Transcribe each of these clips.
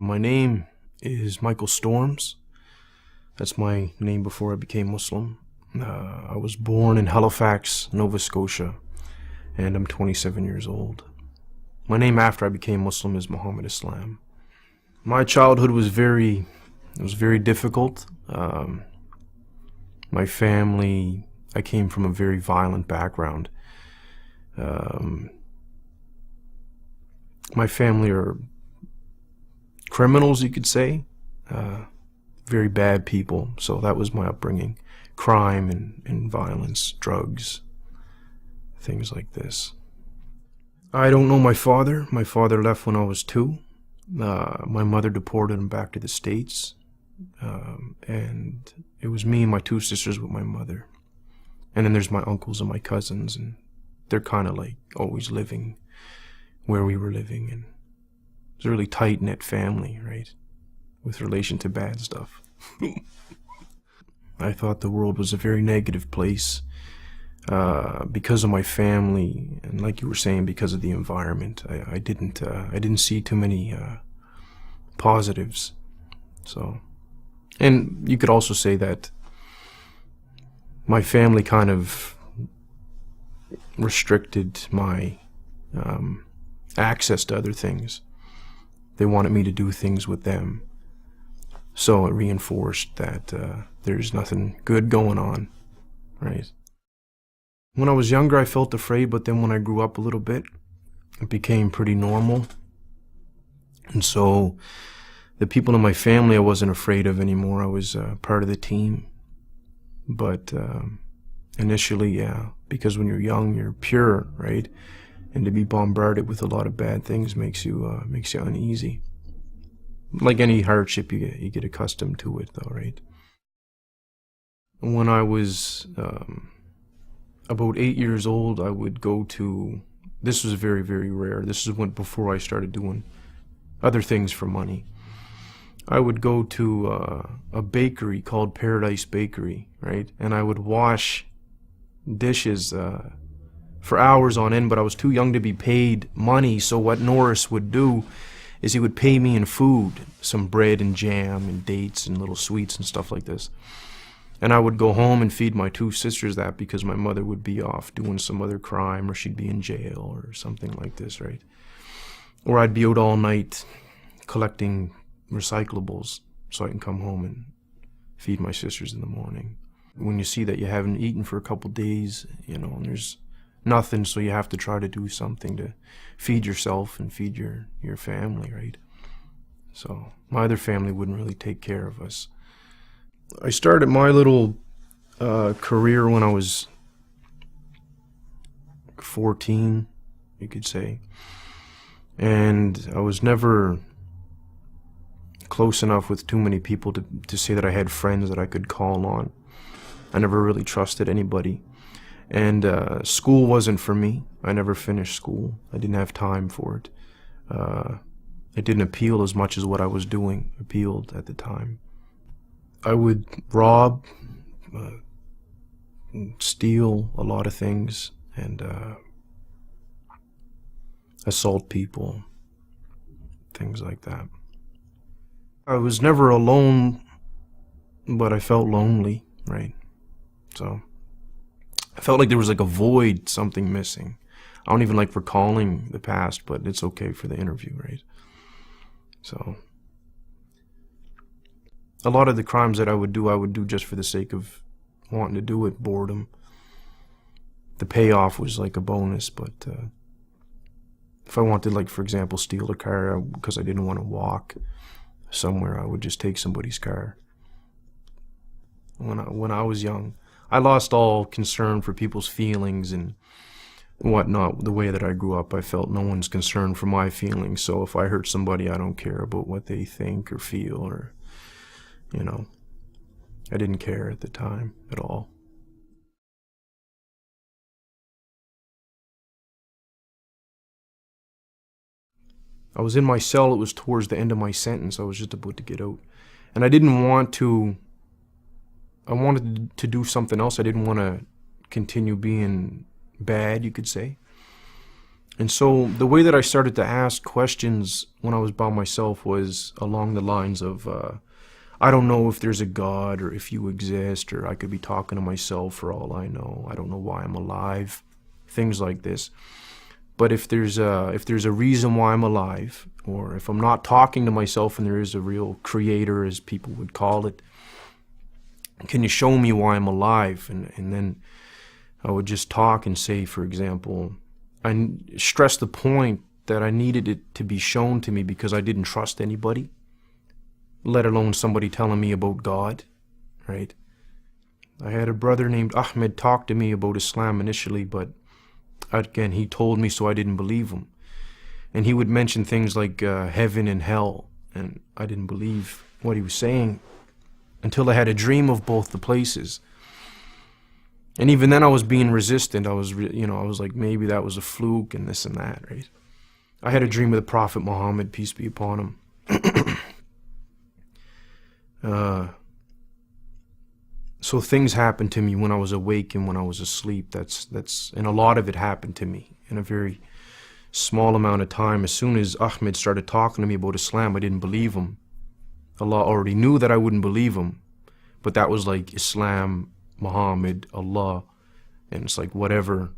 My name is Michael Storms. That's my name before I became Muslim. I was born in Halifax, Nova Scotia, and I'm 27 years old. My name after I became Muslim is Muhammad Islam. My childhood was very difficult. My family, I came from a very violent background. My family are criminals, you could say. Very bad people. So that was my upbringing. Crime and violence, drugs, things like this. I don't know my father. My father left when I was 2. My mother deported him back to the States. And it was me and my 2 sisters with my mother. And then there's my uncles and my cousins, and they're kind of like always living where we were living. And it's a really tight-knit family, right? With relation to bad stuff. I thought the world was a very negative place because of my family, and like you were saying, because of the environment. I didn't see too many positives. So, and you could also say that my family kind of restricted my access to other things. They wanted me to do things with them. So it reinforced that there's nothing good going on, right? When I was younger, I felt afraid, but then when I grew up a little bit, it became pretty normal. And so the people in my family I wasn't afraid of anymore. I was part of the team. But initially, yeah, because when you're young, you're pure, right? And to be bombarded with a lot of bad things makes you uneasy. Like any hardship, you get accustomed to it, though, right? When I was about 8 years old, I would go to. This was very, very rare. This is before I started doing other things for money. I would go to a bakery called Paradise Bakery, right? And I would wash dishes for hours on end, but I was too young to be paid money. So what Norris would do is he would pay me in food, some bread and jam and dates and little sweets and stuff like this. And I would go home and feed my 2 sisters that because my mother would be off doing some other crime, or she'd be in jail or something like this, right? Or I'd be out all night collecting recyclables so I can come home and feed my sisters in the morning. When you see that you haven't eaten for a couple days, and there's nothing, so you have to try to do something to feed yourself and feed your family, right? So my other family wouldn't really take care of us. I started my little career when I was 14, you could say. And I was never close enough with too many people to say that I had friends that I could call on. I never really trusted anybody. And school wasn't for me. I never finished school. I didn't have time for it. It didn't appeal as much as what I was doing appealed at the time. I would rob, steal a lot of things, and assault people, things like that. I was never alone, but I felt lonely, right? So I felt like there was like a void, something missing. I don't even like recalling the past, but it's okay for the interview, right? So a lot of the crimes that I would do just for the sake of wanting to do it, boredom. The payoff was like a bonus, but if I wanted, like, for example, steal a car because I didn't want to walk somewhere, I would just take somebody's car. When I was young, I lost all concern for people's feelings and whatnot. The way that I grew up, I felt no one's concerned for my feelings. So if I hurt somebody, I don't care about what they think or feel, or, I didn't care at the time at all. I was in my cell. It was towards the end of my sentence. I was just about to get out. And I wanted to do something else. I didn't want to continue being bad, you could say. And so the way that I started to ask questions when I was by myself was along the lines of, I don't know if there's a God or if you exist, or I could be talking to myself for all I know. I don't know why I'm alive. Things like this. But if there's a reason why I'm alive, or if I'm not talking to myself and there is a real creator, as people would call it, can you show me why I'm alive? And then I would just talk and say, for example, I stressed the point that I needed it to be shown to me because I didn't trust anybody, let alone somebody telling me about God, right? I had a brother named Ahmed talk to me about Islam initially, but again, he told me, so I didn't believe him. And he would mention things like heaven and hell, and I didn't believe what he was saying until I had a dream of both the places. And even then I was being resistant. I was like, maybe that was a fluke and this and that, right? I had a dream of the Prophet Muhammad, peace be upon him. So things happened to me when I was awake and when I was asleep. And a lot of it happened to me in a very small amount of time. As soon as Ahmed started talking to me about Islam, I didn't believe him. Allah already knew that I wouldn't believe him, but that was like Islam, Muhammad, Allah, and it's like whatever.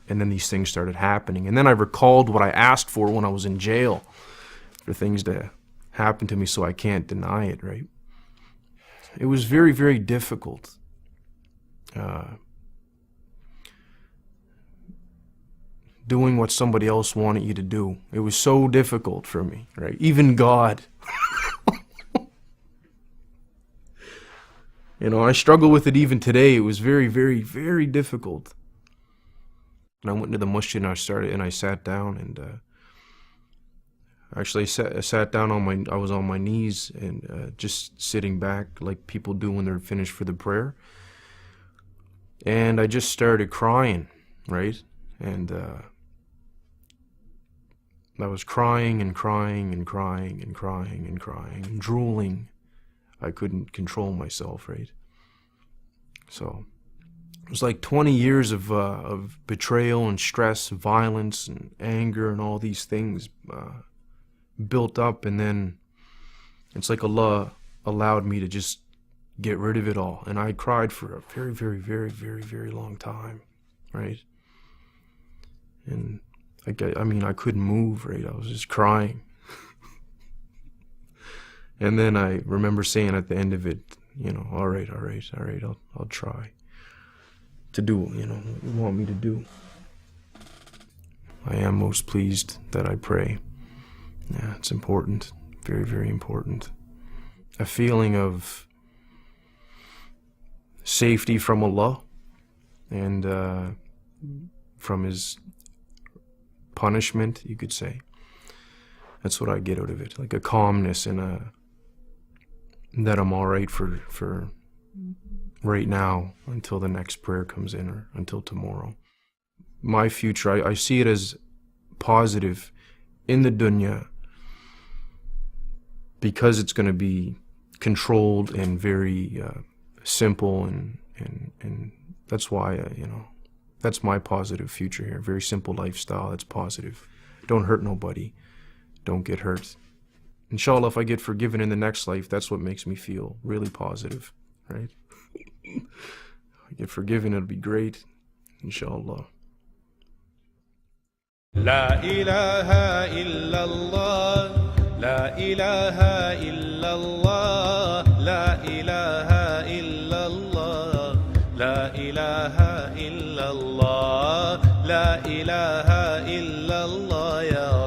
And then these things started happening. And then I recalled what I asked for when I was in jail, for things to happen to me, so I can't deny it, right? It was very, very difficult. Doing what somebody else wanted you to do. It was so difficult for me, right? Even God. I struggle with it even today. It was very, very, very difficult. And I went into the masjid and I sat down and actually I sat down I was on my knees and just sitting back like people do when they're finished for the prayer. And I just started crying, right? And I was crying and crying and crying and crying and crying and drooling. I couldn't control myself, right? So it was like 20 years of betrayal and stress, violence and anger and all these things built up, and then it's like Allah allowed me to just get rid of it all. And I cried for a very, very, very, very, very long time, right? And I couldn't move, right? I was just crying. And then I remember saying at the end of it, all right, I'll try to do what you want me to do. I am most pleased that I pray. Yeah, it's important, very, very important. A feeling of safety from Allah and from His punishment, you could say. That's what I get out of it, like a calmness and that I'm all right for right now until the next prayer comes in or until tomorrow. My future, I see it as positive in the dunya because it's going to be controlled and very simple and that's why, that's my positive future here. Very simple lifestyle that's positive. Don't hurt nobody. Don't get hurt. Inshallah, if I get forgiven in the next life, that's what makes me feel really positive, right? If I get forgiven, it'll be great, inshallah. لا إله إلا الله لا إله إلا الله لا إله إلا الله لا إله إلا الله لا إله إلا الله يا